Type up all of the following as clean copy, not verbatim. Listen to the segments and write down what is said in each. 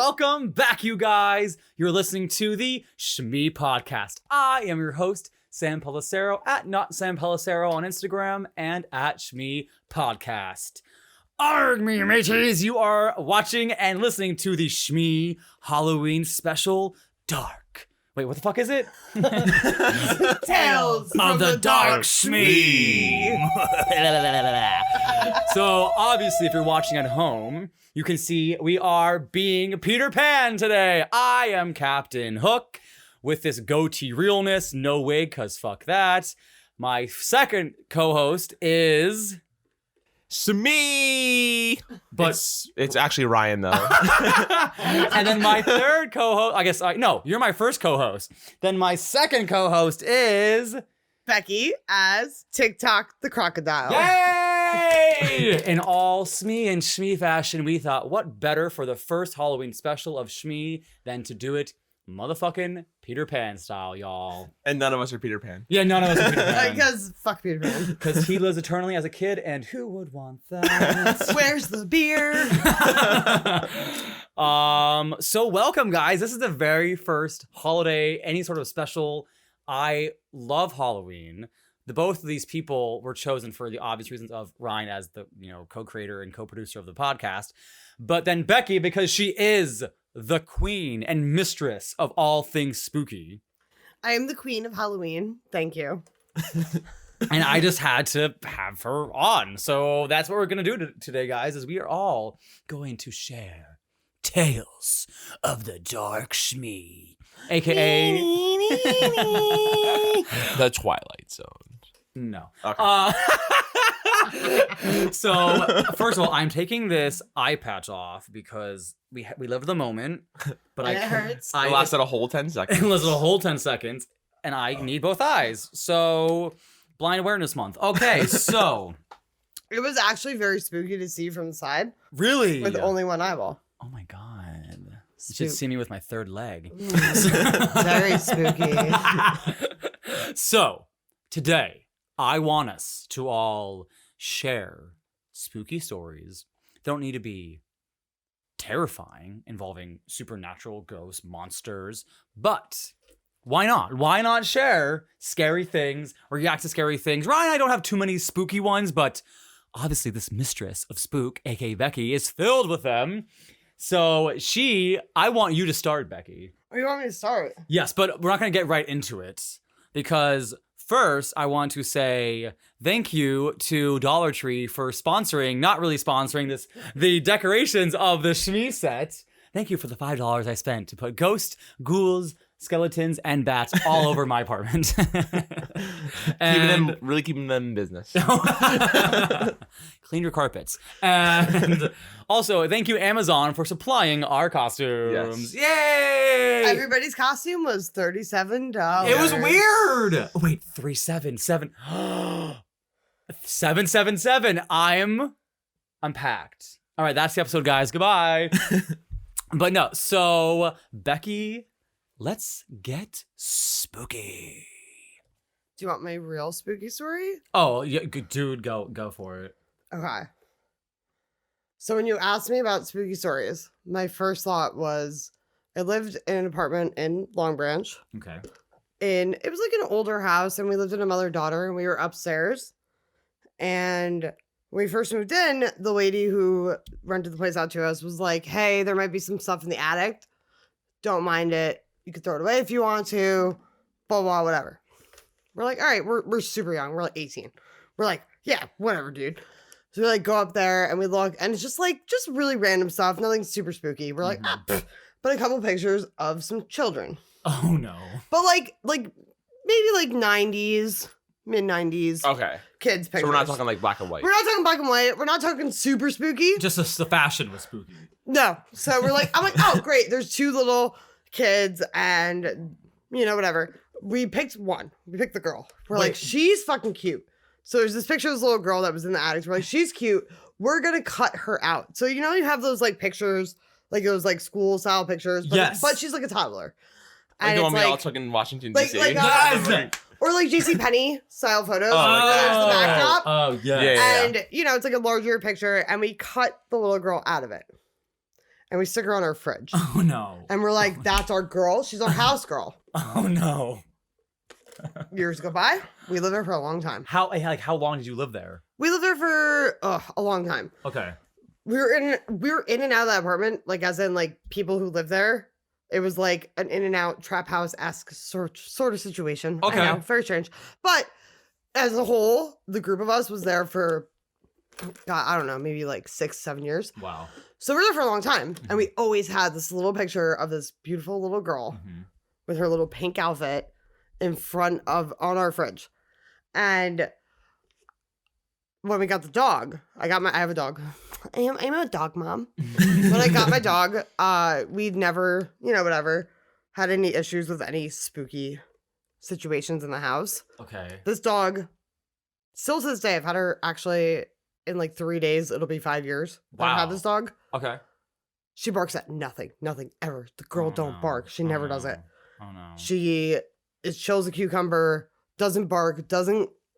welcome back, you guys. You're listening to the Shmee podcast. I am your host, Sam Pellicero, at Not Sam Pellicero on Instagram and at Shmee Podcast. Arg me mateys, you are watching and listening to the Shmee Halloween special, Dark. Wait, what the fuck is it? Tales of the Dark Shmee. So obviously, if you're watching at home, you can see we are being Peter Pan today. I am Captain Hook with this goatee realness, no wig, cause fuck that. My second co-host is Shmee. But it's actually Ryan though. and then my third co-host, no, you're my first co-host. Then my second co-host is Becky as TikTok the crocodile. Yay! In all Smee and Shmee fashion, we thought, what better for the first Halloween special of Shmee than to do it motherfucking Peter Pan style, y'all. And none of us are Peter Pan. Yeah, none of us are Peter Pan. Because fuck Peter Pan. Because he lives eternally as a kid, and who would want that? Where's the beer? So welcome, guys. This is the very first holiday, any sort of special. I love Halloween. Both of these people were chosen for the obvious reasons of Ryan as the co-creator and co-producer of the podcast, but then Becky because she is the queen and mistress of all things spooky. I am the queen of Halloween. Thank you. And I just had to have her on, so that's what we're gonna do today, guys. Is we are all going to share tales of the Dark Shmee, aka The Twilight Zone. No. Okay. So, first of all, I'm taking this eye patch off because we live the moment, but And it hurts. It lasted a whole 10 seconds. It lasted a whole 10 seconds, and I need both eyes. So, Blind Awareness Month. Okay, so. It was actually very spooky to see from the side. Really? With only one eyeball. Oh my god. You should see me with my third leg. Very spooky. So, today, I want us to all share spooky stories. They don't need to be terrifying, involving supernatural ghosts, monsters, but why not? Why not share scary things, react to scary things? Ryan and I don't have too many spooky ones, but obviously this mistress of spook, aka Becky, is filled with them. So I want you to start, Becky. Oh, you want me to start? Yes, but we're not going to get right into it because first, I want to say thank you to Dollar Tree for sponsoring, not really sponsoring the decorations of the Shmee set. Thank you for the $5 I spent to put ghosts, ghouls, skeletons, and bats all over my apartment. Really keeping them in business. Clean your carpets. And also, thank you, Amazon, for supplying our costumes. Yes. Yay! Everybody's costume was $37. It was weird. Wait, 377. 777. I'm packed. All right, that's the episode, guys. Goodbye. But no, so Becky, let's get spooky. Do you want my real spooky story? Oh, yeah, dude, go for it. Okay. So when you asked me about spooky stories, my first thought was I lived in an apartment in Long Branch. Okay. And it was like an older house, and we lived in a mother-daughter, and we were upstairs. And when we first moved in, the lady who rented the place out to us was like, hey, there might be some stuff in the attic. Don't mind it. You can throw it away if you want to. Blah, blah, whatever. We're like, all right, we're super young. We're like 18. We're like, yeah, whatever, dude. So we like go up there and we look, and it's just really random stuff. Nothing super spooky. We're like, but a couple pictures of some children. Oh no. But maybe 90s, mid 90s. Okay. Kids pictures. So we're not talking like black and white. We're not talking black and white. We're not talking super spooky. Just the fashion was spooky. No. So I'm like, oh, great. There's two little kids and, whatever. We picked one. We picked the girl. We're like, she's fucking cute. So there's this picture of this little girl that was in the attic. We're like, she's cute. We're going to cut her out. So, you have those pictures, those school style pictures. But, yes. But she's like a toddler. Like And the it's one we all took in Washington, D.C. Yes! Or JCPenney style photos. Oh, There's the backdrop. Oh, yeah. Yeah. And, it's like a larger picture. And we cut the little girl out of it. and we stick her on our fridge. Oh no. And we're like, that's our girl. She's our house girl. Oh no. Years go by. We lived there for a long time. How long did you live there? We lived there for a long time. Okay. We were in and out of that apartment, like as in like people who live there. It was like an in and out trap house-esque sort of situation. Okay. I know, very strange. But as a whole, the group of us was there for, God, I don't know, maybe like 6-7 years. Wow. So we're there for a long time. And we always had this little picture of this beautiful little girl with her little pink outfit in front of on our fridge. And when we got the dog, I have a dog. I'm a dog mom. When I got my dog, we'd never, whatever, had any issues with any spooky situations in the house. Okay. This dog, still to this day, I've had her actually in like 3 days. It'll be 5 years. Wow. I've had this dog. Okay. She barks at nothing ever. The girl don't bark. She never does it. Oh no. She is chill as a cucumber, doesn't bark,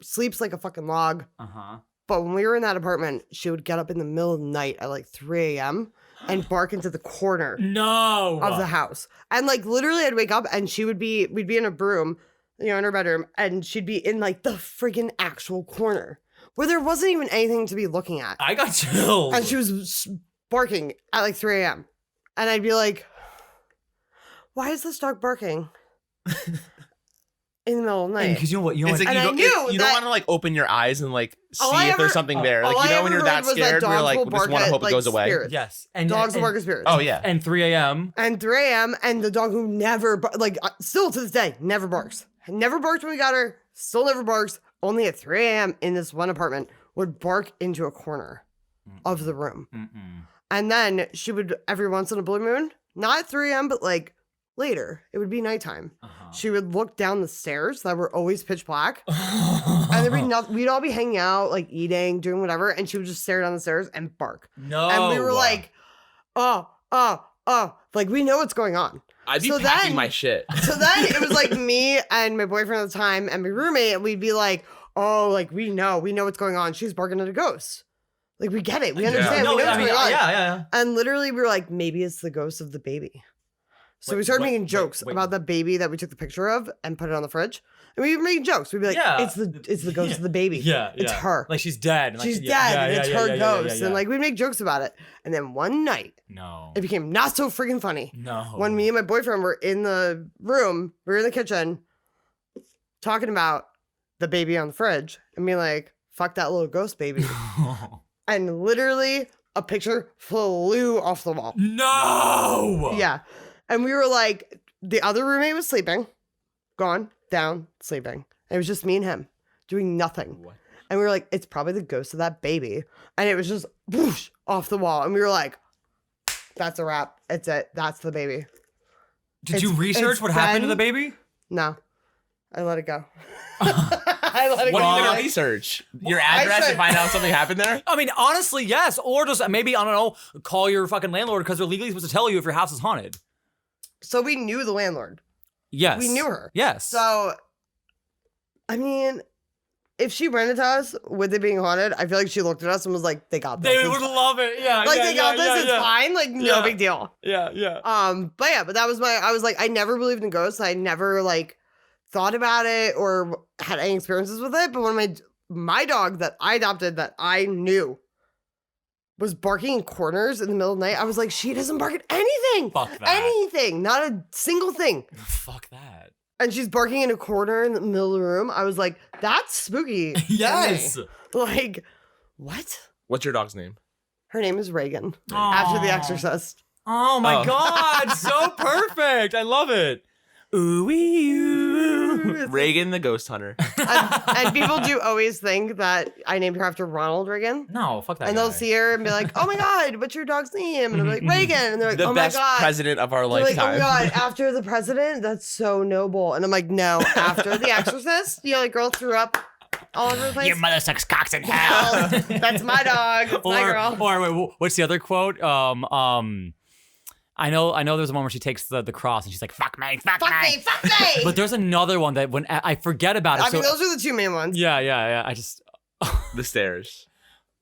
sleeps like a fucking log. Uh-huh. But when we were in that apartment, she would get up in the middle of the night at like 3 a.m. and bark into the corner of the house. And like literally I'd wake up and we'd be in a room, in her bedroom, and she'd be in like the friggin' actual corner where there wasn't even anything to be looking at. I got chills. And she was barking at like 3 a.m. And I'd be like, why is this dog barking? In the middle of the night. Because you know what? It's like And I knew you don't that- want to like open your eyes and like see All I if there's ever- something there. all Like I when ever you're that heard was that scared, we're dogs like, will we just want bark to at, hope it like, goes away. spirits. yes. And Dogs will bark at spirits. Oh yeah. And 3 a.m. And 3 a.m. and the dog who never, still to this day, never barks. Never barked when we got her. Still never barks. Only at 3 a.m. in this one apartment would bark into a corner of the room. And then she would, every once in a blue moon, not at 3 a.m., but like later, it would be nighttime. She would look down the stairs that were always pitch black. And there'd be we'd all be hanging out, like eating, doing whatever. And she would just stare down the stairs and bark. No. And we were like, oh, like we know what's going on. I'd be So packing then- my shit. So then it was like me and my boyfriend at the time and my roommate, and we'd be like, oh, like we know what's going on. She's barking at a ghost. Like we get it. We understand. No, we know what's going on. yeah. And literally we were like, maybe it's the ghost of the baby. So we started making jokes about the baby that we took the picture of and put it on the fridge. And we were making jokes. We'd be like, it's the ghost of the baby. Yeah. It's her. Like she's dead. And, like, She's dead and it's her ghost. yeah. And like we'd make jokes about it. And then one night, it became not so freaking funny. No. When me and my boyfriend were in the room, we were in the kitchen talking about the baby on the fridge and being like, fuck that little ghost baby. And literally a picture flew off the wall. No. Yeah. And we were like, the other roommate was sleeping, gone, down, sleeping. And it was just me and him doing nothing. What? And we were like, it's probably the ghost of that baby. And it was just whoosh off the wall. And we were like, that's a wrap. It's it. That's the baby. Did you research what happened to the baby? No. I let it go. I let it What go. are you gonna research? Your address to find out something happened there? I mean, honestly, yes. Or just maybe, I don't know, call your fucking landlord because they're legally supposed to tell you if your house is haunted. So we knew the landlord. Yes. We knew her. Yes. So, I mean, if she rented to us with it being haunted, I feel like she looked at us and was like, they got this. They would love it. Yeah. Like, yeah, they got this. It's fine. Like, no Yeah. big deal. Yeah. But that was I was like, I never believed in ghosts. I never like thought about it or had any experiences with it. But when my dog that I adopted that I knew was barking in corners in the middle of the night, I was like, she doesn't bark at anything. Fuck that. Anything. Not a single thing. Fuck that. And she's barking in a corner in the middle of the room. I was like, that's spooky. to Yes. me. Like, what? What's your dog's name? Her name is Reagan. After The Exorcist. Oh my Oh. God. So perfect. I love it. Ooh. Reagan the Ghost Hunter. And people do always think that I named her after Ronald Reagan. No, fuck that And guy. they'll see her and be like, oh my God, what's your dog's name? And I'm like, Reagan. And they're like, The oh my best God. president of our They're like, lifetime. oh my God, after the president? That's so noble. And I'm like, no, after The Exorcist? Like, girl threw up all over the place. Your mother sucks cocks in hell. Well, that's my dog. It's my girl. Or wait, what's the other quote? I know there's one where she takes the cross and she's like, fuck me. Fuck me. But there's another one that when I forget about it. I mean, those are the two main ones. Yeah. I just The stairs.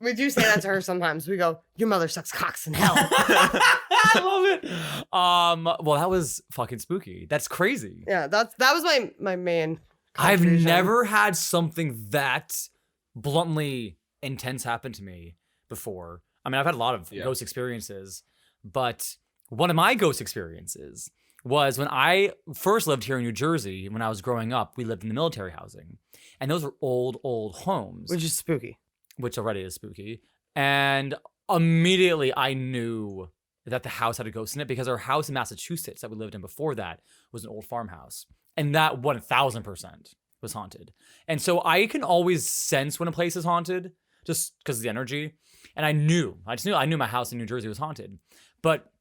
We do say that to her sometimes. We go, your mother sucks cocks in hell. I love it. Well, that was fucking spooky. That's crazy. Yeah, that was my main I've contribution. never had something that bluntly intense happen to me before. I mean, I've had a lot of ghost experiences, but one of my ghost experiences was when I first lived here in New Jersey. When I was growing up, we lived in the military housing, and those were old homes, Which is spooky. which already is spooky. And immediately I knew that the house had a ghost in it because our house in Massachusetts that we lived in before that was an old farmhouse. And that 1000% was haunted. And so I can always sense when a place is haunted just because of the energy. And I knew my house in New Jersey was haunted. But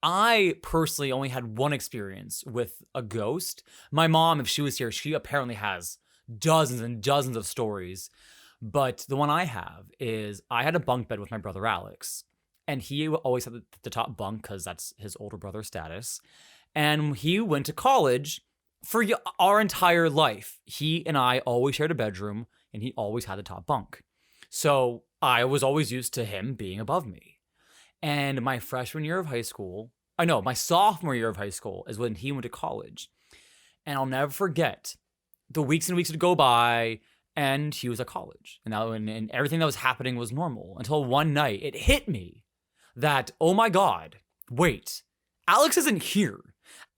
I personally only had one experience with a ghost. My mom, if she was here, she apparently has dozens and dozens of stories. But the one I have is I had a bunk bed with my brother Alex. And he always had the top bunk because that's his older brother status. And he went to college for our entire life. He and I always shared a bedroom, and he always had the top bunk. So I was always used to him being above me. And my sophomore year of high school is when he went to college. And I'll never forget the weeks and weeks would go by, and he was at college. And everything that was happening was normal until one night it hit me that, oh my God, wait, Alex isn't here.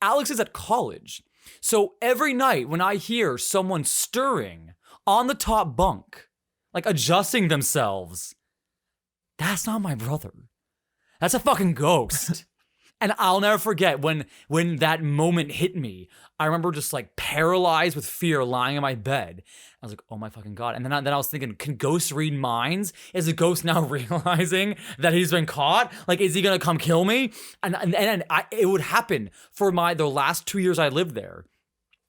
Alex is at college. So every night when I hear someone stirring on the top bunk, like adjusting themselves, that's not my brother. That's a fucking ghost. And I'll never forget when that moment hit me. I remember just like paralyzed with fear lying in my bed. I was like, oh my fucking God. And then I was thinking, can ghosts read minds? Is the ghost now realizing that he's been caught? Like, is he gonna come kill me? And it would happen for the last 2 years I lived there.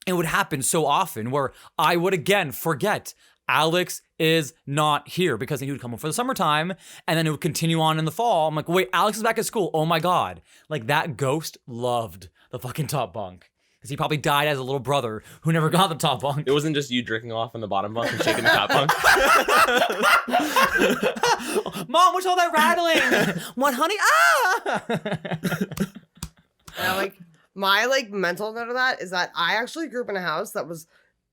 It would happen so often where I would again forget Alex is not here, because he would come home for the summertime and then it would continue on in the fall. I'm like, wait, Alex is back at school. Oh my God. Like, that ghost loved the fucking top bunk. Because he probably died as a little brother who never got the top bunk. It wasn't just you drinking off on the bottom bunk and shaking the top bunk. Mom, what's all that rattling? What, honey? Ah! And like my like mental note of that is that I actually grew up in a house that was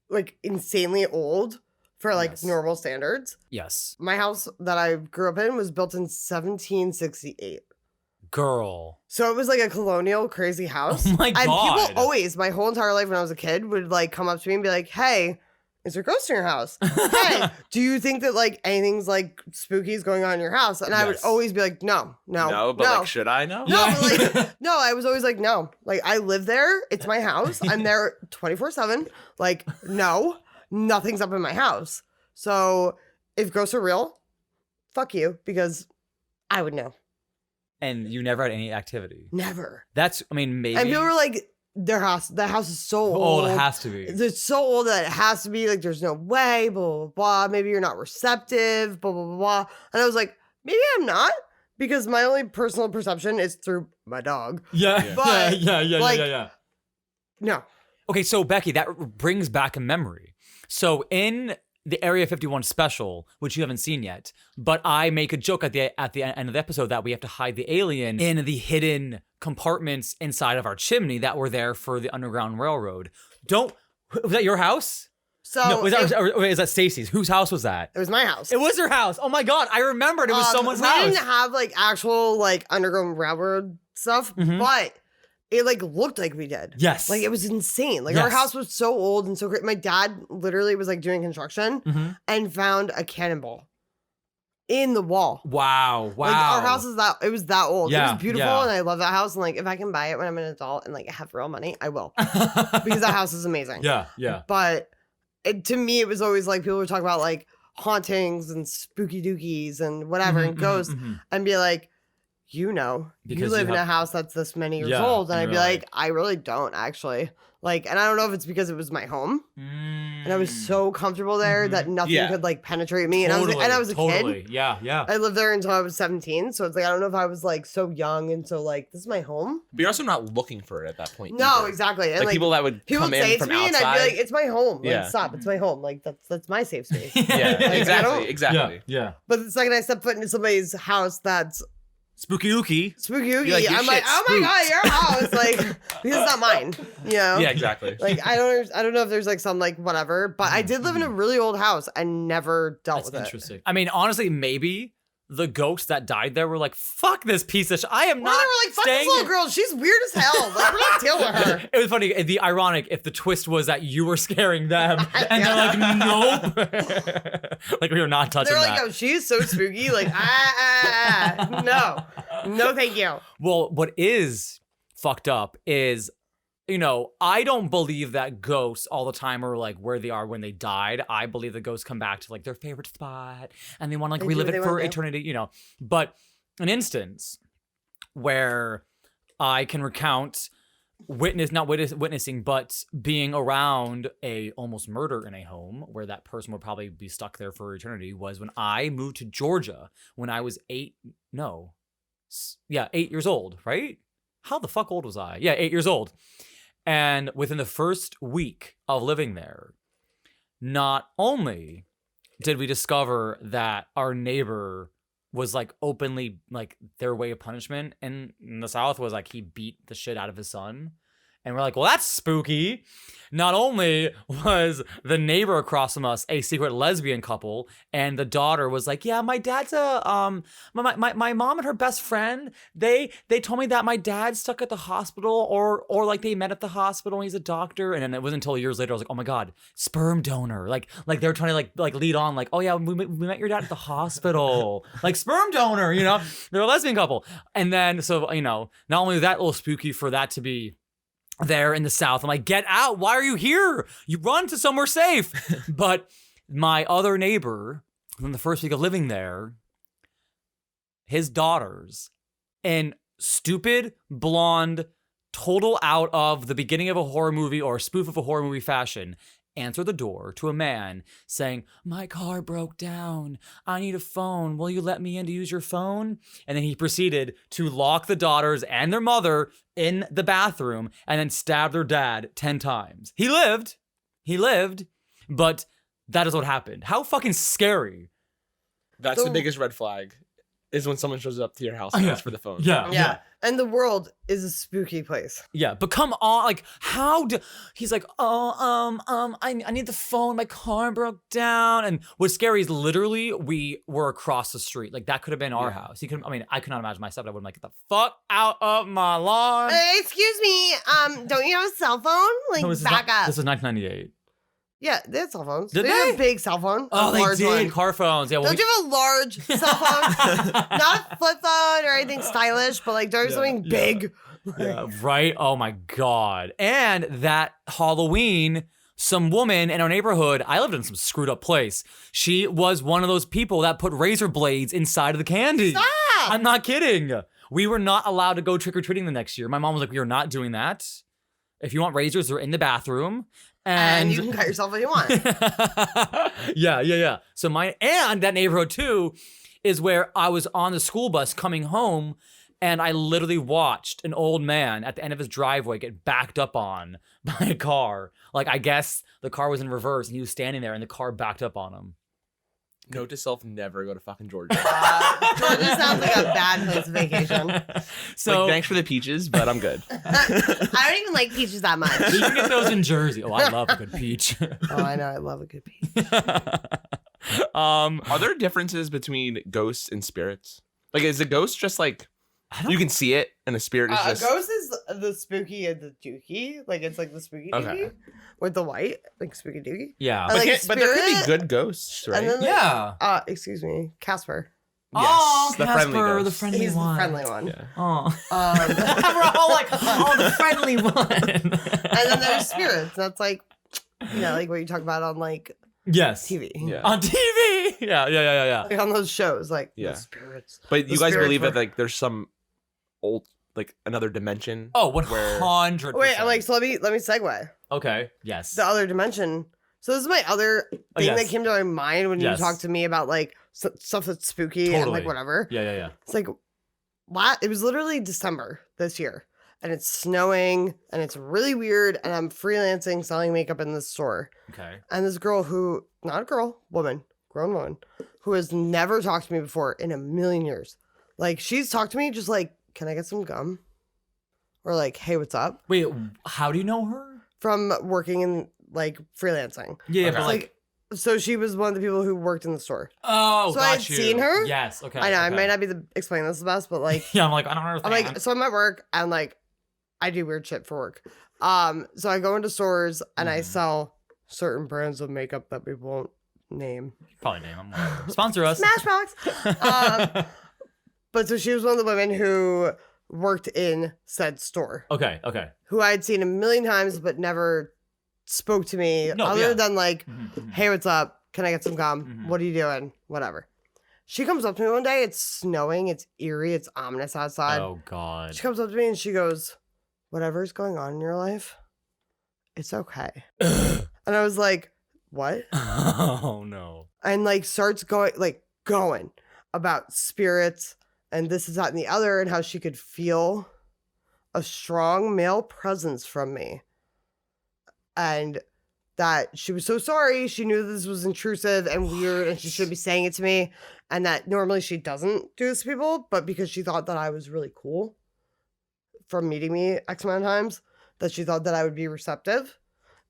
like insanely old for like normal standards. Yes. My house that I grew up in was built in 1768. Girl. So it was like a colonial crazy house. Oh my God. And people always, my whole entire life when I was a kid, would like come up to me and be like, hey, is there a ghost in your house? Hey, do you think that like anything's like spooky is going on in your house? And I would always be like, no. Like, should I know? No, but like, no, I was always like, no. Like, I live there. It's my house. I'm there 24/7. Like, no, nothing's up in my house. So if ghosts are real, fuck you, because I would know. And you never had any activity? Never. That's, I mean, maybe. And people were like, the house is so old. Oh, it has to be. It's so old that it has to be, like, there's no way, blah, blah, blah. Maybe you're not receptive, blah, blah, blah, blah. And I was like, maybe I'm not, because my only personal perception is through my dog. Yeah. But, Yeah. No. Okay, so Becky, that brings back a memory. So in the Area 51 special, which you haven't seen yet, but I make a joke at the end of the episode that we have to hide the alien in the hidden compartments inside of our chimney that were there for the Underground Railroad. Was that your house? So No, is that Stacy's? Whose house was that? it was my house. It was her house. Oh my God, I remembered. It was someone's we house. didn't have like actual like Underground Railroad stuff, but it like looked like we did. Yes. Like it was insane. Like our house was so old and so great. My dad literally was like doing construction and found a cannonball in the wall. Wow. Like our house is it was that old. Yeah, It was beautiful yeah. and I love that house. And like if I can buy it when I'm an adult and like have real money, I will. Because that house is amazing. Yeah. But to me, it was always like people would talk about like hauntings and spooky dookies and whatever and ghosts and be like, you know, Because you live you in a have- house that's this many years Yeah, old. And and I'd be you're like, like- I really don't actually. Like, and I don't know if it's because it was my home and I was so comfortable there that nothing Yeah. could like penetrate me. And I was a kid. Yeah, yeah. I lived there until I was 17. So it's like, I don't know if I was like so young and so like, this is my home. But you're also not looking for it at that point. No, either. exactly. And Like, like people that would people come would say in it to from me outside. and I'd be like, it's my home. Like, Yeah. stop. It's my home. Like that's my safe space. yeah, Like, I exactly, don't- exactly. Yeah. But the second I step foot into somebody's house that's Spooky-ooky. spooky-ooky, You're like, your I'm like, shit's oh my God, your house. Like, because it's not mine. You know? Yeah, exactly. Like I don't know if there's like some like whatever, but I did live in a really old house and never dealt That's with interesting. I mean, honestly, maybe the ghosts that died there were like, fuck this piece of shit. I am it. not Well, they were like, fuck this staying little girl. She's weird as hell. Like, we're not dealing with her. It was funny. The ironic, if the twist was that you were scaring them, and they're like, nope, like we were not touching They're like, that. oh, she's so spooky. Like, no, thank you. Well, what is fucked up is, you know, I don't believe that ghosts all the time are like where they are when they died. I believe the ghosts come back to like their favorite spot and they want to like They do relive what it they for wanna do. eternity, you know. But an instance where I can recount witnessing, but being around a almost murder in a home where that person would probably be stuck there for eternity was when I moved to Georgia when I was 8 years old, right? How the fuck old was I? Yeah, 8 years old. And within the first week of living there, not only did we discover that our neighbor was like openly like their way of punishment in the South was like he beat the shit out of his son. And we're like, well, that's spooky. Not only was the neighbor across from us a secret lesbian couple, and the daughter was like, yeah, my dad's my mom and her best friend, they told me that my dad's stuck at the hospital or like they met at the hospital and he's a doctor. And then it wasn't until years later I was like, oh my God, sperm donor. Like they were trying to like lead on like, oh yeah, we met your dad at the hospital. Like sperm donor, you know? They're a lesbian couple. And then so, you know, not only that little spooky for that to be there in the South. I'm like, get out. Why are you here? You run to somewhere safe. But my other neighbor, from the first week of living there, his daughters, in stupid, blonde, total out of the beginning of a horror movie or a spoof of a horror movie fashion, answer the door to a man saying, my car broke down. I need a phone. Will you let me in to use your phone? And then he proceeded to lock the daughters and their mother in the bathroom and then stab their dad 10 times. He lived, but that is what happened. How fucking scary. That's So- the biggest red flag, is when someone shows up to your house and Yeah. asks for the phone. Yeah. And the world is a spooky place. Yeah, but come on, like, he's like, I need the phone, my car broke down. And what's scary is literally we were across the street. Like, that could have been our house. I could not imagine myself, but I would like, get the fuck out of my lawn. Excuse me, don't you have a cell phone? Like, No, this is back not- up. This is 1998. Yeah, they had cell phones. Did had they? a big cell phone. Oh, a they large did. one. Car phones. Yeah, well, Don't you have a large cell phone? Not a flip phone or anything stylish, but like there's something big. yeah, right? Oh my God. And that Halloween, some woman in our neighborhood, I lived in some screwed up place. She was one of those people that put razor blades inside of the candy. Stop! I'm not kidding. We were not allowed to go trick-or-treating the next year. My mom was like, we are not doing that. If you want razors, they're in the bathroom. And you can cut yourself if you want. yeah. So that neighborhood too is where I was on the school bus coming home and I literally watched an old man at the end of his driveway get backed up on by a car. Like, I guess the car was in reverse and he was standing there and the car backed up on him. Note to self, never go to fucking Georgia. Georgia sounds like a bad place of vacation. So Like, thanks for the peaches, but I'm good. I don't even like peaches that much. you can get those in Jersey. Oh, I love a good peach. Oh, I know. I love a good peach. Are there differences between ghosts and spirits? Like, is a ghost just like, you can see it, and a spirit is A just... ghost is the spooky and the dooky. Like, it's like the spooky Okay. dooky with the white, like spooky dooky. Yeah. I like but there could be spirit, good ghosts, right? And then, Yeah. excuse me, Casper. Oh, the friendly Casper, the ghost. friendly He's one. the friendly one. Yeah. Oh. We're all like, oh, the friendly one. And then there's spirits. That's like, like what you talk about on like Yes. TV. Yeah. On TV. Yeah. Like on those shows, like Yeah. the spirits. But The you guys spirits believe were- that like there's some old, like another dimension. Oh, where- 100%. Wait, I'm like, so let me segue. Okay, yes. The other dimension. So this is my other thing that yes. came to my mind when you Yes. talked to me about like stuff that's spooky and Totally. like whatever. Yeah. It's like, what? It was literally December this year, and it's snowing, and it's really weird, and I'm freelancing selling makeup in this store. Okay. And this girl who, not a girl, woman, grown woman, who has never talked to me before in a million years. Like, she's talked to me just like, can I get some gum? Or like, hey, what's up? Wait, how do you know her? From working in like freelancing. Yeah, Okay. but like, So she was one of the people who worked in the store. oh, So got I had you. seen her? Yes, okay. I know, I okay. might not be explaining this the best, but like, Yeah, I'm like, I don't understand. I'm like, so I'm at work and like, I do weird shit for work. So I go into stores and I Mhm. sell certain brands of makeup that we won't name. Probably name them. Whatever. Sponsor us. Smashbox. But so she was one of the women who worked in said store, Okay. who I had seen a million times but never spoke to me No, other yeah. than like, Mhm. hey, what's up? Can I get some gum? Mhm. What are you doing? Whatever. She comes up to me one day. It's snowing. It's eerie. It's ominous outside. Oh God. She comes up to me and she goes, whatever's going on in your life, it's okay. oh And I was like, what? no. And like starts going about spirits and this is that and the other, and how she could feel a strong male presence from me. And that she was so sorry. She knew this was intrusive and weird and she shouldn't be saying it to me. And that normally she doesn't do this to people, but because she thought that I was really cool from meeting me X amount of times, that she thought that I would be receptive.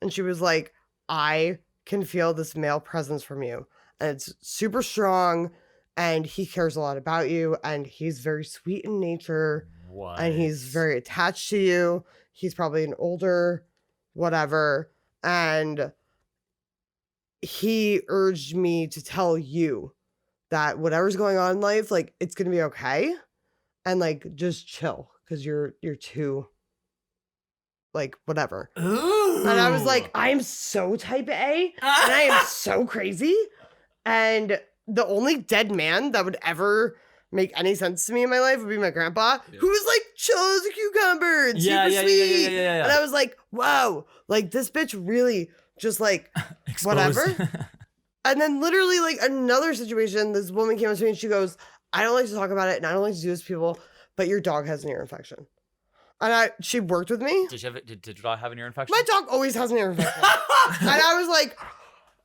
And she was like, I can feel this male presence from you. And it's super strong. And he cares a lot about you. And he's very sweet in nature. What? And he's very attached to you. He's probably an older whatever. And he urged me to tell you that whatever's going on in life, like, it's gonna be okay. And like, just chill. Cause you're too like whatever. Ooh. And I was like, I am so type A and I am so crazy. And the only dead man that would ever make any sense to me in my life would be my grandpa, Yeah. who was like chill as a cucumber and Yeah, super yeah, sweet. yeah. And I was like, wow, like this bitch really just like Exposed. whatever. And then literally like another situation, this woman came up to me and she goes, I don't like to talk about it and I don't like to do this to people, but your dog has an ear infection. And she worked with me. Did your dog have an ear infection? My dog always has an ear infection. And I was like,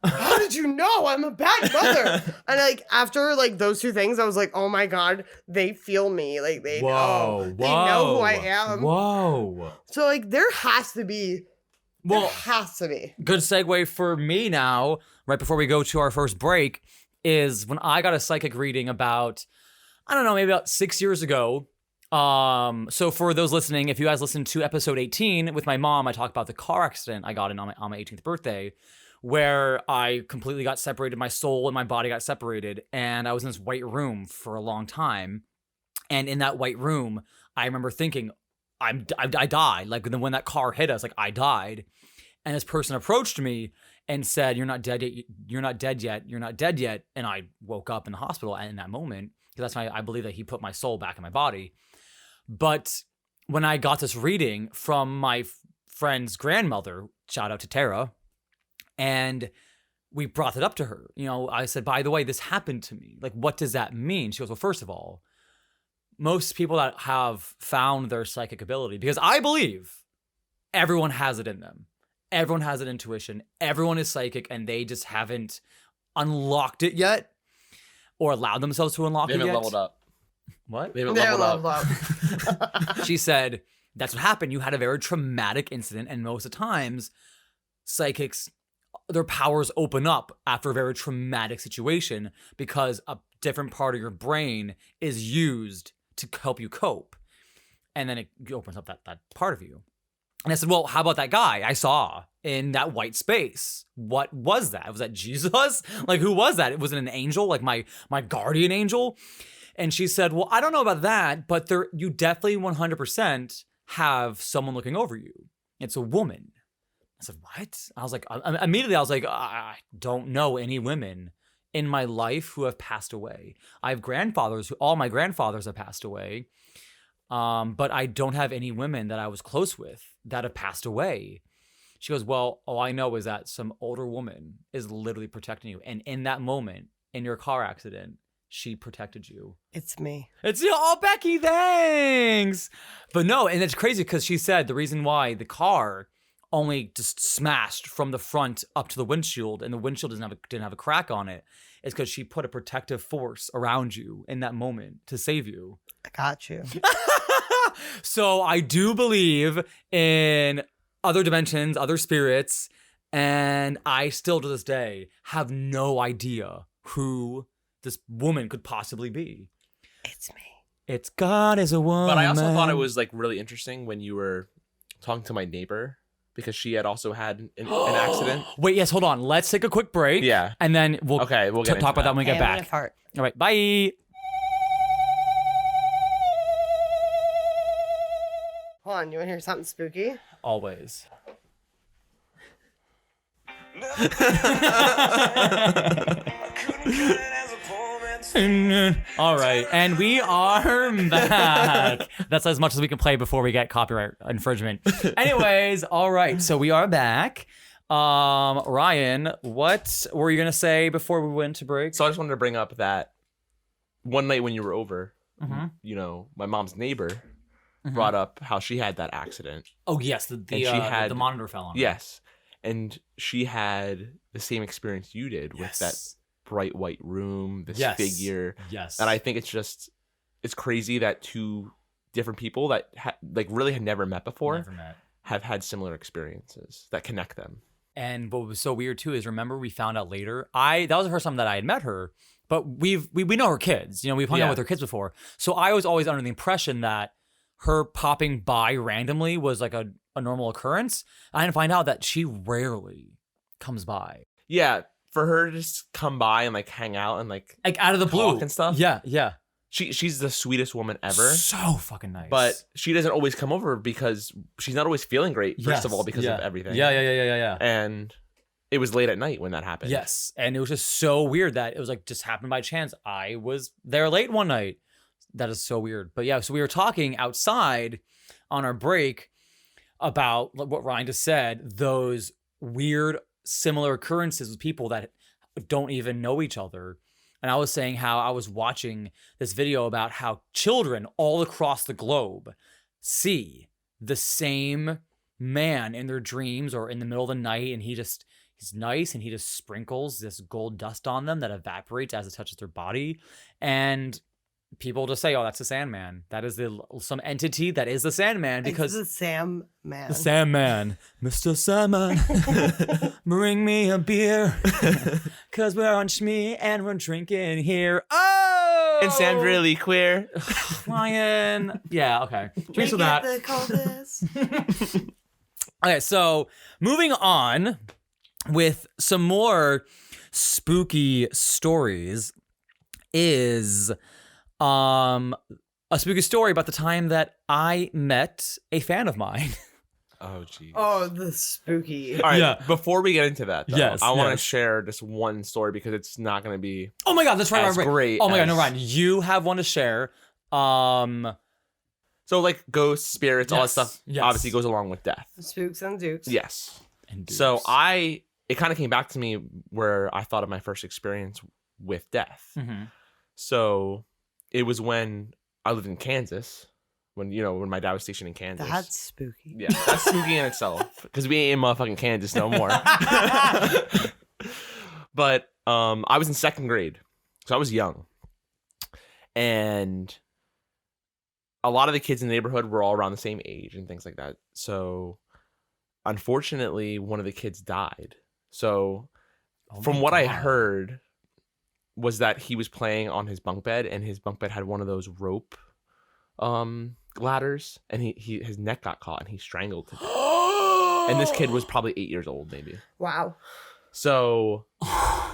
how did you know? I'm a bad mother. And like after like those two things, I was like, oh my God, they feel me. Like they know. They know who I am. Whoa. So like there has to be. Well, There has to be. good segue for me now, right before we go to our first break, is when I got a psychic reading about, I don't know, maybe about 6 years ago. So for those listening, if you guys listened to episode 18 with my mom, I talked about the car accident I got in on my 18th birthday, where I completely got separated. My soul and my body got separated, and I was in this white room for a long time. And in that white room, I remember thinking, I died. Like when that car hit us, like I died. And this person approached me and said, "You're not dead yet. You're not dead yet. You're not dead yet." And I woke up in the hospital in that moment, because that's why I believe that he put my soul back in my body. But when I got this reading from my friend's grandmother, shout out to Tara, and we brought it up to her. You know, I said, by the way, this happened to me. Like, what does that mean? She goes, well, first of all, most people that have found their psychic ability, because I believe everyone has it in them. Everyone has an intuition. Everyone is psychic, and they just haven't unlocked it yet or allowed themselves to unlock They Oh, it haven't yet. leveled up. What? They haven't They're leveled leveled up. up. She said, that's what happened. You had a very traumatic incident, and most of the times, psychics, their powers open up after a very traumatic situation because a different part of your brain is used to help you cope. And then it opens up that part of you. And I said, well, how about that guy I saw in that white space? What was that? Was that Jesus? Like, who was that? Was it an angel? Like my guardian angel? And she said, well, I don't know about that, but you definitely 100% have someone looking over you. It's a woman. I said, what? I was like, immediately I was like, I don't know any women in my life who have passed away. I have grandfathers all my grandfathers have passed away. But I don't have any women that I was close with that have passed away. She goes, well, all I know is that some older woman is literally protecting you. And in that moment, in your car accident, she protected you. It's me. It's oh, Becky, thanks. But no, and it's crazy because she said the reason why the car only just smashed from the front up to the windshield and the windshield didn't have a crack on it is because she put a protective force around you in that moment to save you. I got you. So I do believe in other dimensions, other spirits, and I still to this day have no idea who this woman could possibly be. It's me. It's God is a woman. But I also thought it was like really interesting when you were talking to my neighbor because she had also had an accident. Wait, yes, hold on. Let's take a quick break. Yeah. And then we'll get talk about into that when we get Hey, I'm gonna back. fart. All right, bye. Hold on, you want to hear something spooky? Always. All right, and we are back. That's as much as we can play before we get copyright infringement. Anyways, all right, so we are back. Ryan, what were you gonna say before we went to break? So I just wanted to bring up that one night when you were over, Mm-hmm. you know, my mom's neighbor brought up how she had that accident. Oh yes, the monitor fell on her. Yes. And she had the same experience you did with that bright white room, this figure. Yes. And I think it's crazy that two different people that really had never met before have had similar experiences that connect them. And what was so weird too is remember we found out later. That was the first time that I had met her, but we know her kids. You know, we've hung out with her kids before. So I was always under the impression that her popping by randomly was like a normal occurrence. I didn't find out that she rarely comes by. Yeah, for her to just come by and like hang out and like out of the blue and stuff. Yeah. She's the sweetest woman ever. So fucking nice. But she doesn't always come over because she's not always feeling great, first of all, because of everything. Yeah. And it was late at night when that happened. Yes. And it was just so weird that it was like just happened by chance. I was there late one night. That is so weird. But yeah, so we were talking outside on our break about what Ryan just said, those weird similar occurrences with people that don't even know each other. And I was saying how I was watching this video about how children all across the globe see the same man in their dreams or in the middle of the night. And he's nice and he just sprinkles this gold dust on them that evaporates as it touches their body. And people just say, oh, that's the Sandman. That is some entity that is the Sandman because it's the Sandman. The Sandman. Mr. Sandman, bring me a beer. Cause we're on Shmee and we're drinking here. Oh! And Sam's really queer. Ryan. Yeah, okay. Cheers to that. The coldest. Okay, so moving on with some more spooky stories is a spooky story about the time that I met a fan of mine. Oh, geez. Oh, the spooky. All right, Yeah. before we get into that, though, I want to yes. share just one story because it's not going to be Oh my god, that's right. as great. Oh my god, as- no, Ryan, you have one to share. So, like, ghosts, spirits, all that Yes, stuff yes. obviously goes along with death. Spooks and dukes. Yes. And So, dukes. it kind of came back to me where I thought of my first experience with death. Mhm. So, it was when I lived in Kansas, when my dad was stationed in Kansas. That's spooky. Yeah, that's spooky in itself because we ain't in motherfucking Kansas no more. But I was in second grade, so I was young, and a lot of the kids in the neighborhood were all around the same age and things like that. So, unfortunately, one of the kids died. So, from what I heard, was that he was playing on his bunk bed, and his bunk bed had one of those rope ladders, and his neck got caught and he strangled to death. And this kid was probably 8 years old, maybe. Wow. So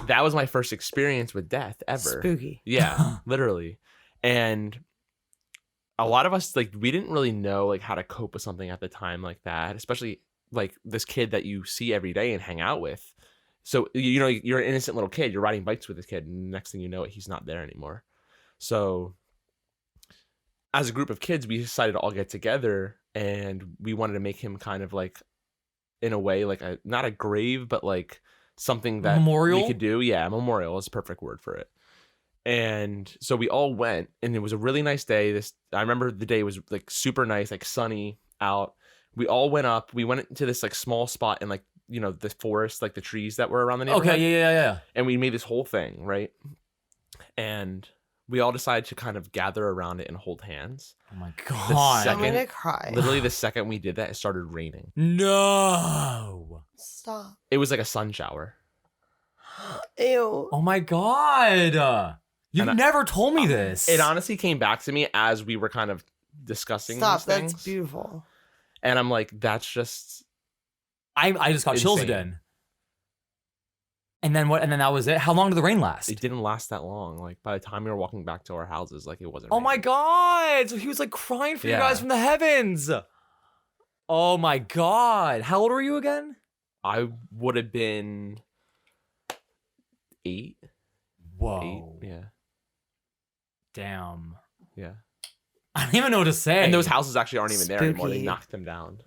that was my first experience with death ever. Spooky. Yeah, literally. And a lot of us, like, we didn't really know like how to cope with something at the time like that, especially like this kid that you see every day and hang out with. So, you're an innocent little kid. You're riding bikes with this kid, and next thing you know, he's not there anymore. So as a group of kids, we decided to all get together, and we wanted to make him kind of like, in a way, like not a grave, but like something that Memorial? we could do. Yeah, a memorial is a perfect word for it. And so we all went, and it was a really nice day. I remember the day was like super nice, like sunny out. We all went up. We went into this like small spot in like, you know, the forest, like the trees that were around the neighborhood. Okay, yeah. And we made this whole thing, right? And we all decided to kind of gather around it and hold hands. Oh my god. I'm gonna cry. Literally the second we did that, it started raining. No. Stop. It was like a sun shower. Ew. Oh my god. You've never told me this. It honestly came back to me as we were kind of discussing Stop. these things. That's beautiful. And I'm like, that's just I just got chills insane. again. And then what? And then that was it. How long did the rain last? It didn't last that long. Like by the time we were walking back to our houses, like it wasn't. Oh my raining. god! So he was like crying for you Yeah. guys from the heavens. Oh my god! How old were you again? I would have been 8. Whoa! 8, yeah, Damn! yeah. I don't even know what to say. And those houses actually aren't even there anymore. They Spooky. knocked them down.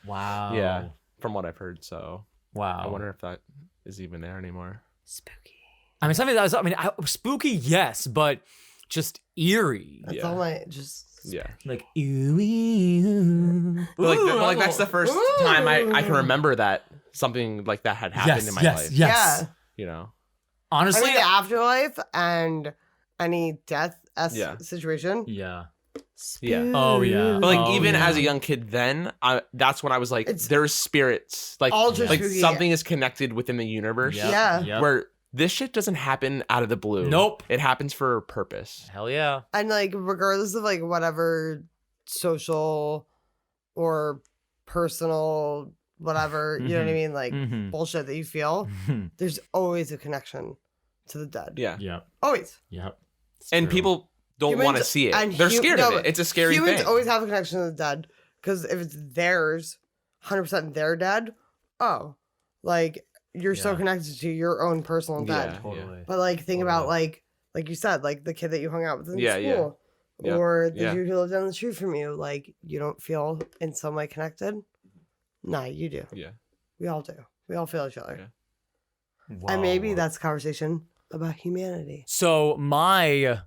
Wow. Yeah, from what I've heard. So Wow. I wonder if that is even there anymore. Spooky. I mean, something that was. I mean, spooky, yes, but just eerie. That's Yeah. all my just. Yeah. Like ew. But like that's the first time I can Ooh. remember that something like that had happened in my life. Yes. Yeah. You know. I Honestly, mean, the afterlife and any death Yeah. situation. yeah. Yeah. Oh, yeah. But like Oh, even yeah. as a young kid, then that's when I was like, It's there's spirits, like ultra like spooky. something is connected within the universe. Yep, Yeah. yep. Where this shit doesn't happen out of the blue. Nope. It happens for a purpose. Hell yeah. And like regardless of like whatever social or personal whatever, you know what I mean, like Mhm. bullshit that you feel, Mhm. there's always a connection to the dead. Yeah. Yep. Always. Yep. It's And true. people don't Humans- want to see it. and They're scared no, of it. It's a scary Humans thing. always have a connection to the dead because if it's theirs, 100% their dead, oh, like you're so Yeah. connected to your own personal dead. Yeah. Totally. But like think about Totally. like you said, like the kid that you hung out with in Yeah, yeah. school, Yeah, or the yeah. dude who lived down the street from you. Like you don't feel in some way connected. Nah, you do. Yeah. We all do. We all feel each other. Yeah. And maybe Wow. that's a conversation about humanity. So my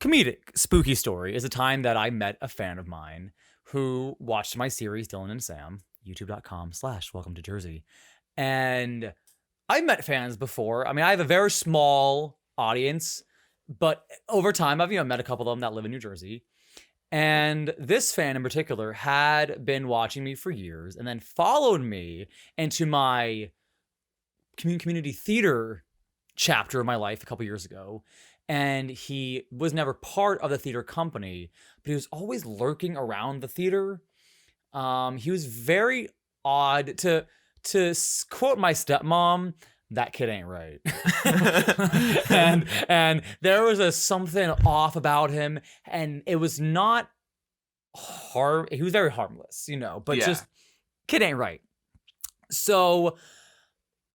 comedic spooky story is a time that I met a fan of mine who watched my series Dylan and Sam, youtube.com/welcome to Jersey. And I met fans before. I mean, I have a very small audience, but over time I've met a couple of them that live in New Jersey. And this fan in particular had been watching me for years and then followed me into my community theater chapter of my life a couple years ago. And he was never part of the theater company, but he was always lurking around the theater. He was very odd. To quote my stepmom, that kid ain't right. and there was something off about him, and it was not he was very harmless, but Yeah. just kid ain't right. So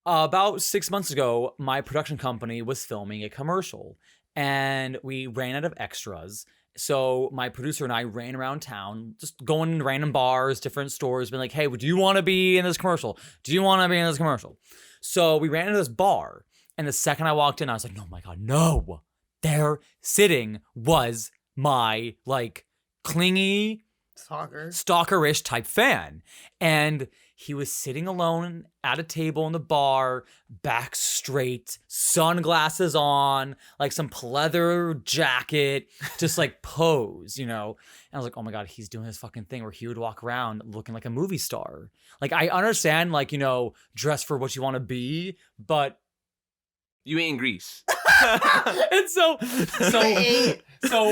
about 6 months ago, my production company was filming a commercial, and we ran out of extras. So my producer and I ran around town, just going to random bars, different stores, being like, hey, do you want to be in this commercial? Do you want to be in this commercial? So we ran into this bar, and the second I walked in, I was like, oh my God, no. There sitting was my, clingy, Stalker. stalkerish type fan. And he was sitting alone at a table in the bar, back straight, sunglasses on, some pleather jacket, just pose, And I was like, oh my God, he's doing his fucking thing where he would walk around looking like a movie star. I understand, dress for what you want to be, but You ain't in Greece. and so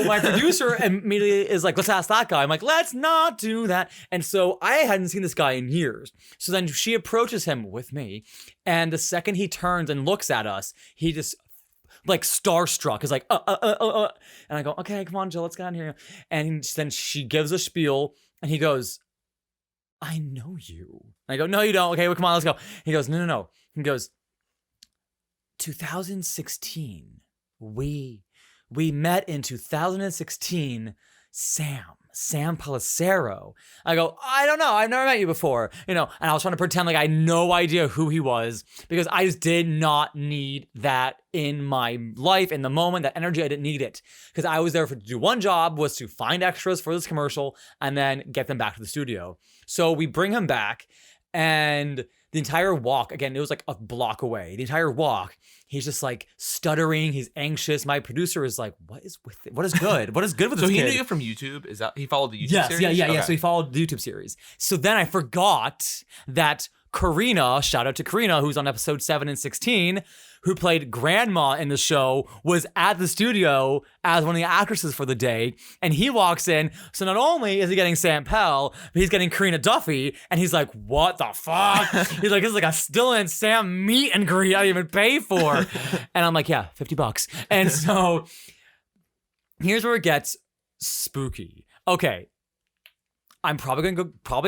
my producer immediately is like, let's ask that guy. I'm like, let's not do that. And so I hadn't seen this guy in years. So then she approaches him with me. And the second he turns and looks at us, he just starstruck is like, And I go, okay, come on, Jill, let's get on here. And then she gives a spiel and he goes, I know you. And I go, no, you don't. Okay, well, come on, let's go. He goes, no. He goes, 2016. We met in 2016 Sam Pellicero. I go, I don't know. I've never met you before, and I was trying to pretend like I had no idea who he was because I just did not need that in my life in the moment, that energy. I didn't need it because I was there to do one job, was to find extras for this commercial and then get them back to the studio. So we bring him back, and the entire walk, again, it was like a block away. The entire walk, he's just like stuttering. He's anxious. My producer is like, "What is with it? What is good? What is good with So this he kid?" knew you from YouTube? Is that he followed the YouTube Yes, series? yeah. Okay. So he followed the YouTube series. So then I forgot that Karina, shout out to Karina, who's on episode 7 and 16, who played Grandma in the show, was at the studio as one of the actresses for the day. And he walks in. So not only is he getting Sam Pell, but he's getting Karina Duffy. And he's like, what the fuck? He's like, this is like a still in Sam meet and greet I didn't even pay for. And I'm like, yeah, $50. And so here's where it gets spooky. Okay. I'm probably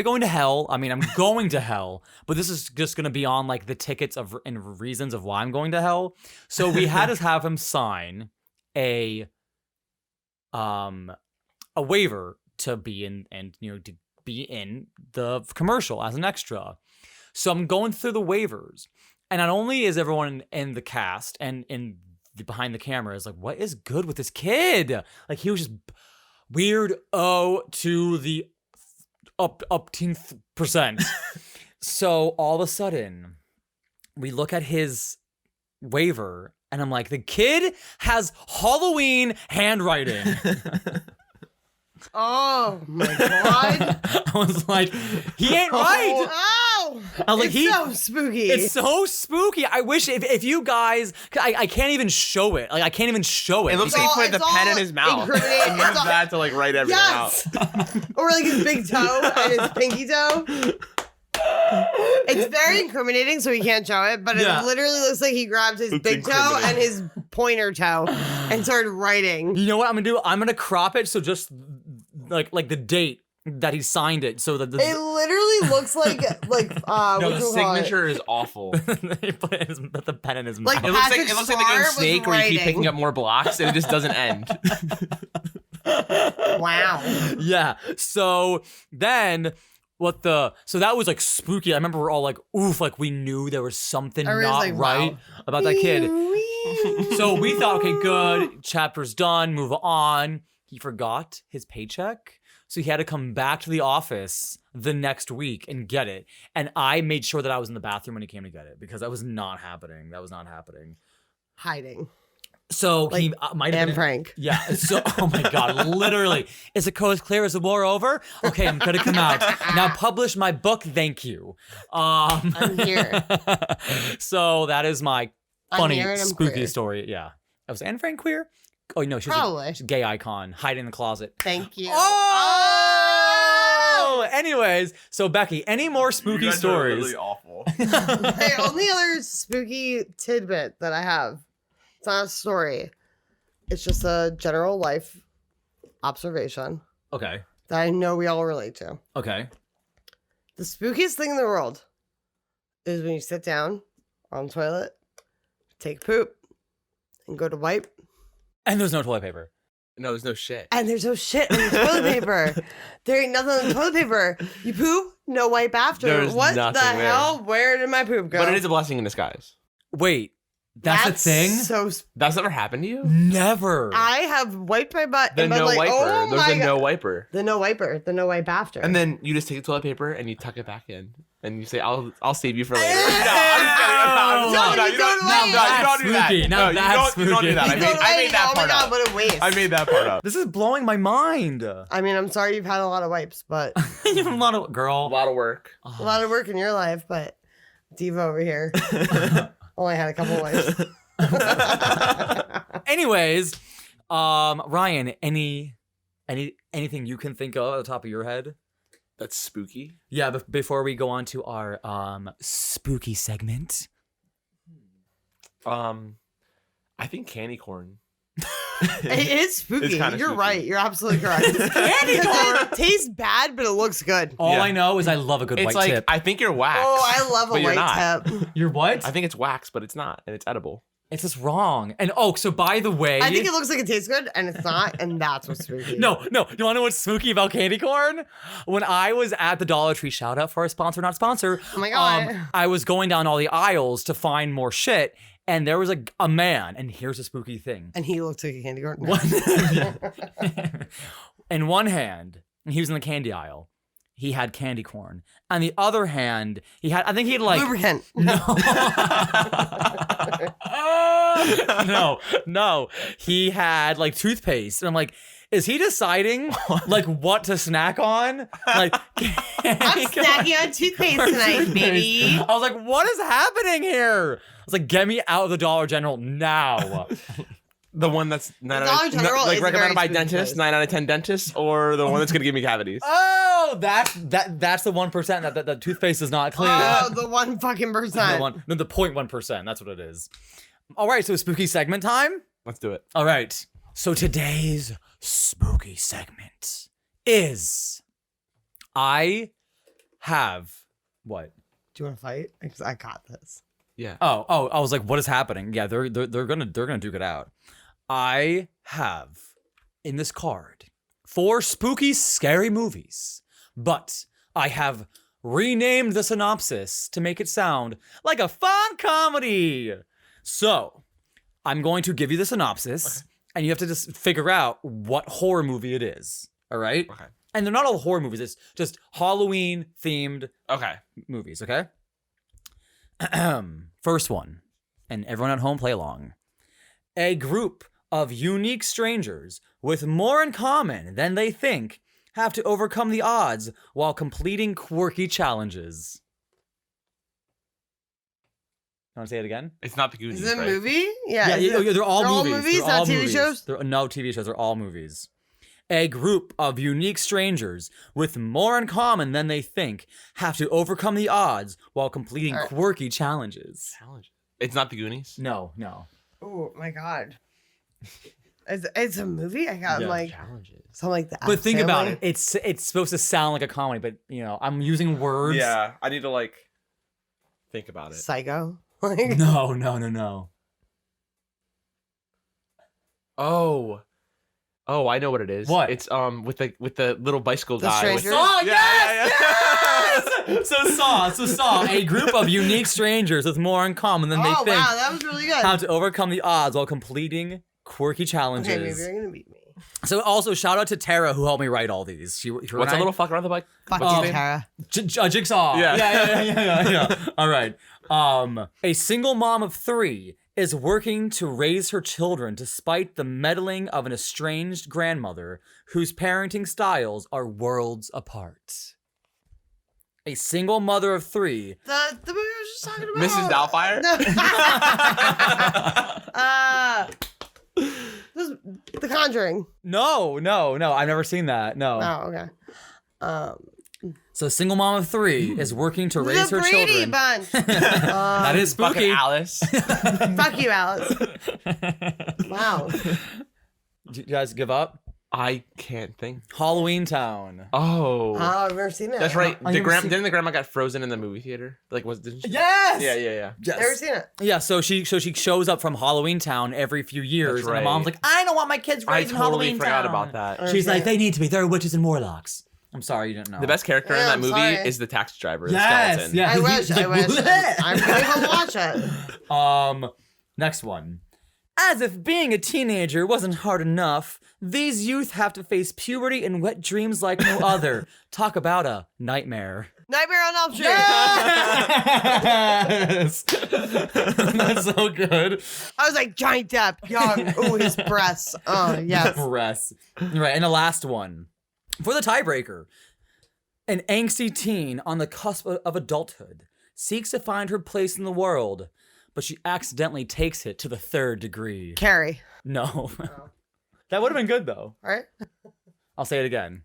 going to hell. I mean, I'm going to hell, but this is just going to be on like the tickets and reasons of why I'm going to hell. So we had to have him sign a waiver to be in to be in the commercial as an extra. So I'm going through the waivers, and not only is everyone in the cast and in the behind the camera is like, what is good with this kid? Like he was just weird to the upteenth percent. So all of a sudden we look at his waiver and I'm like, the kid has Halloween handwriting. Oh my God. I was like, he ain't right. Oh, I was like, it's so spooky. It's so spooky. I wish if you guys, I can't even show it. Like I can't even show it. It looks like he put the pen in his mouth and used that to like write everything out. Or like his big toe and his pinky toe. It's very incriminating, so he can't show it, but it literally looks like he grabbed his big toe and his pointer toe and started writing. You know what I'm gonna do? I'm gonna crop it so just like the date that he signed it, so that It literally looks like no, the signature is awful. he put the pen in his Like mouth. It looks like the game Snake, where you keep picking up more blocks and it just doesn't end. Wow. Yeah. So then. So that was like spooky. I remember we're all like, oof, like we knew there was something not like, right about that kid. So we thought, okay, good, chapter's done, move on. He forgot his paycheck. So he had to come back to the office the next week and get it. And I made sure that I was in the bathroom when he came to get it because that was not happening. Hiding. So like, he might have been Frank. Yeah. So, oh my God, literally. Is the coast clear? Is the war over? Okay, I'm going to come out. Now publish my book. Thank you. I'm here. So that is my funny, spooky queer. story. Yeah. Was Anne Frank queer? Oh, no, she's a gay icon hiding in the closet. Thank you. Oh! Anyways, so Becky, any more spooky you guys stories? are really awful. The only other spooky tidbit that I have, it's not a story. It's just a general life observation Okay. that I know we all relate to. Okay. The spookiest thing in the world is when you sit down on the toilet, take poop, and go to wipe. And there's no toilet paper. No, there's no shit. And there's no shit on the toilet paper. There ain't nothing on the toilet paper. You poop, no wipe after. There's what the nothing there. hell? Where did my poop go? But it is a blessing in disguise. Wait, that's a thing? That's never happened to you? Never. I have wiped my butt. The and been no like, wiper. Oh There's my a no God. wiper. The no wiper. The no wipe after. And then you just take the toilet paper and you tuck it back in. And you say, I'll save you for later. No, I'm just kidding. you don't No, wait. you don't do that. Spooky. Now No, you that's don't do that. I You made go to wait. that Oh my part God, up. what a waste. I made that part up. This is blowing my mind. I mean, I'm sorry you've had a lot of wipes, but You have a lot of A girl. lot of work. a lot of work in your life, but Diva over here only had a couple of wipes. Anyways, Ryan, anything you can think of at the top of your head? That's spooky. Yeah, before we go on to our spooky segment. I think candy corn. It is spooky. It's kinda You're spooky. right. You're absolutely correct. Candy corn. It tastes bad, but it looks good. All Yeah. I know is I love a good It's white like tip. I think you're wax. Oh, I love a but you're white not. tip. You're what? I think it's wax, but it's not, and it's edible. It's just wrong. And so by the way, I think it looks like it tastes good, and it's not, and that's what's spooky. No. You want to know what's spooky about candy corn? When I was at the Dollar Tree, shout out for our sponsor, not sponsor. Oh my God. I was going down all the aisles to find more shit, and there was a man, and here's a spooky thing. And he looked like a candy corn. No. In one hand, and he was in the candy aisle, he had candy corn. On the other hand, he had like Lubricant. No. He had like toothpaste. And I'm like, is he deciding like what to snack on? Like I'm snacking on toothpaste tonight, baby. I was like, what is happening here? I was like, get me out of the Dollar General now. The one that's Dollar General like is a recommended by very spooky dentists, place. 9 out of 10 dentists, or the one that's gonna give me cavities. Oh, that's the 1% that the toothpaste is not clean. Oh, the 1 fucking The percent. the 0.1%. That's what it is. All right, so spooky segment time. Let's do it. All right. So today's spooky segment is I have what? Do you want to fight? Because I got this. Yeah. Oh, I was like, what is happening? Yeah, they're gonna duke it out. I have in this card 4 spooky, scary movies, but I have renamed the synopsis to make it sound like a fun comedy. So I'm going to give you the synopsis, and you have to just figure out what horror movie it is. All right? Okay. And they're not all horror movies. It's just Halloween themed Okay. movies, okay? First one, and everyone at home play along. A group of unique strangers with more in common than they think have to overcome the odds while completing quirky challenges. You want to say it again? It's not the Goonies, Is it a right? movie? Yeah. They're all movies. movies, They're not all TV movies. shows? No TV shows. They're all movies. A group of unique strangers with more in common than they think have to overcome the odds while completing All right. quirky challenges. Challenge. It's not the Goonies. No. Oh my God. It's a movie? I got Yeah. like Challenges. something like that. But think about it. It's supposed to sound like a comedy, but I'm using words. Yeah, I need to like think about it. Psycho. Like, No. Oh, I know what it is. What? It's with the little bicycle The guy. stranger? Saw, Yeah, yes! So Saw, a group of unique strangers with more in common than they oh think wow, that was really good. how to overcome the odds while completing quirky challenges. Okay, maybe you're gonna beat me. So also shout out to Tara who helped me write all these. What's a little fucker on the bike? Fuck What's his you, name? Tara. Jigsaw. Yeah. Yeah. All right. A single mom of 3 is working to raise her children despite the meddling of an estranged grandmother whose parenting styles are worlds apart. A single mother of 3. The movie I was just talking about. Mrs. Doubtfire? No. The Conjuring. No. I've never seen that. No. Oh, okay. So a single mom of 3 is working to raise The her Brady children. Bunch. That is Fucking spooky. Alice. Fuck you, Alice. Wow. Did you guys give up? I can't think. Halloween Town. Oh. I've never seen it. That's right. I never seen- Didn't the grandma got frozen in the movie theater? Like, didn't she? Yes. Yeah. Never seen it. Yeah, so she shows up from Halloween Town every few years, That's and the right. mom's like, I don't want my kids I raised in totally Halloween forgot Town. about that. She's Okay. like, they need to be. They're witches and warlocks. I'm sorry you didn't know. The best character in Yeah, that I'm movie sorry. is the taxi driver, the Yes, skeleton. yeah. I He's wish. like, I wish. "Bleh." I'm gonna go watch it. Next one. As if being a teenager wasn't hard enough, these youth have to face puberty and wet dreams like no other. Talk about a nightmare. Nightmare on Elm Street. Yes! That's so good. I was like, Johnny Depp, young. Oh, his breasts. Oh, yes. Breasts. Right, and the last one. For the tiebreaker, an angsty teen on the cusp of adulthood seeks to find her place in the world, but she accidentally takes it to the 3rd degree. Carrie. No. That would have been good, though. Right? I'll say it again.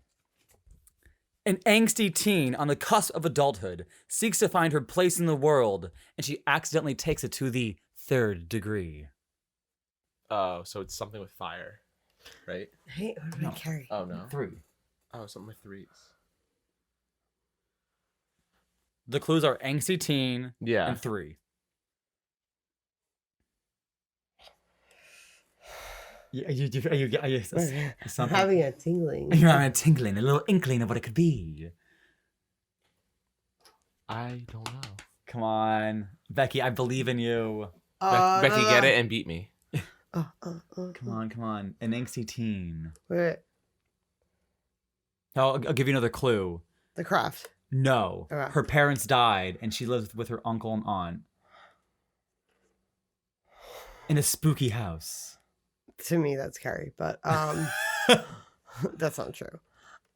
An angsty teen on the cusp of adulthood seeks to find her place in the world, and she accidentally takes it to the 3rd degree. Oh, so it's something with fire, right? Hey, what about Carrie? Oh, no. 3. Oh, something with 3s. The clues are angsty teen Yeah. and 3. Are you I'm something? having a tingling. You're having a tingling, a little inkling of what it could be. I don't know. Come on, Becky, I believe in you. Becky, get it and beat me. Come on, an angsty teen. Wait, I'll give you another clue. The Craft. No, Okay. her parents died, and she lives with her uncle and aunt in a spooky house. To me, that's Carrie, but that's not true.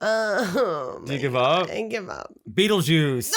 Do you give up? I give up. Beetlejuice.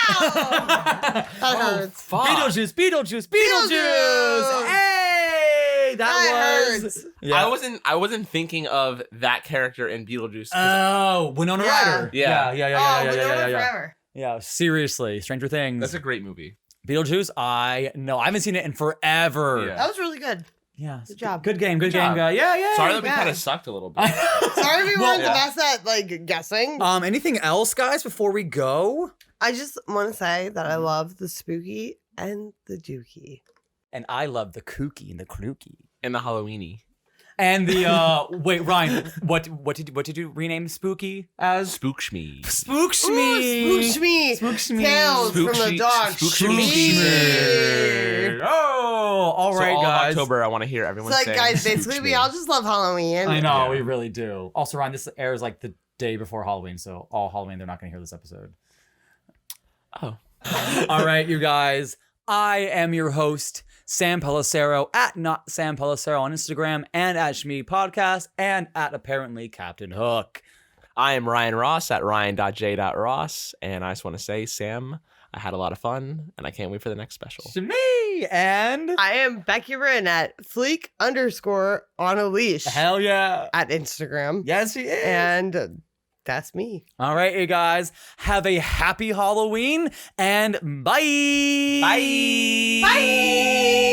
That hurts. Fuck. Beetlejuice. Beetlejuice! Hey, That was. hurts. Yeah. I wasn't thinking of that character in Beetlejuice. Oh, Winona Yeah. Ryder. Yeah. Yeah. Winona Forever. Yeah, seriously, Stranger Things. That's a great movie. Beetlejuice. I haven't seen it in forever. Yeah. That was really good. Yeah. Good job. Good game, job. guy. Yeah. Sorry that we yeah. kind of sucked a little bit. Sorry we Well, weren't the best at like guessing. Anything else, guys, before we go? I just want to say that I love the spooky and the dooky. And I love the kooky and the klooky. And the Halloweeny. And the wait, Ryan, what did you rename Spooky as? Spook Shmee. Spook Ooh, Spook Shmee. Spook Shmee. Tales Spook from the Shmee. dark. Spook Shmee. Oh, all right, all guys. of October, I want to hear everyone It's like, say guys, Spook basically, we Shmee. all just love Halloween. I know, Yeah. we really do. Also, Ryan, this airs like the day before Halloween, so all Halloween, they're not going to hear this episode. Oh. All right, you guys. I am your host, Sam Pellicero, at Not Sam Pellicero on Instagram, and at Shmee Podcast, and at apparently Captain Hook. I am Ryan Ross at ryan.j.ross. And I just want to say, Sam, I had a lot of fun, and I can't wait for the next special. Shmee, and I am Becky Wren at Fleek_ on a leash hell yeah. at Instagram. Yes, she is. And that's me. All right, you guys. Have a happy Halloween, and bye. Bye.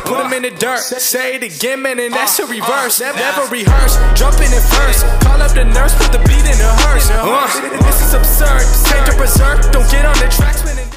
Put him in the dirt, say it again, man, and that's a reverse. Never rehearse, jumping in first. Call up the nurse, put the beat in the hearse.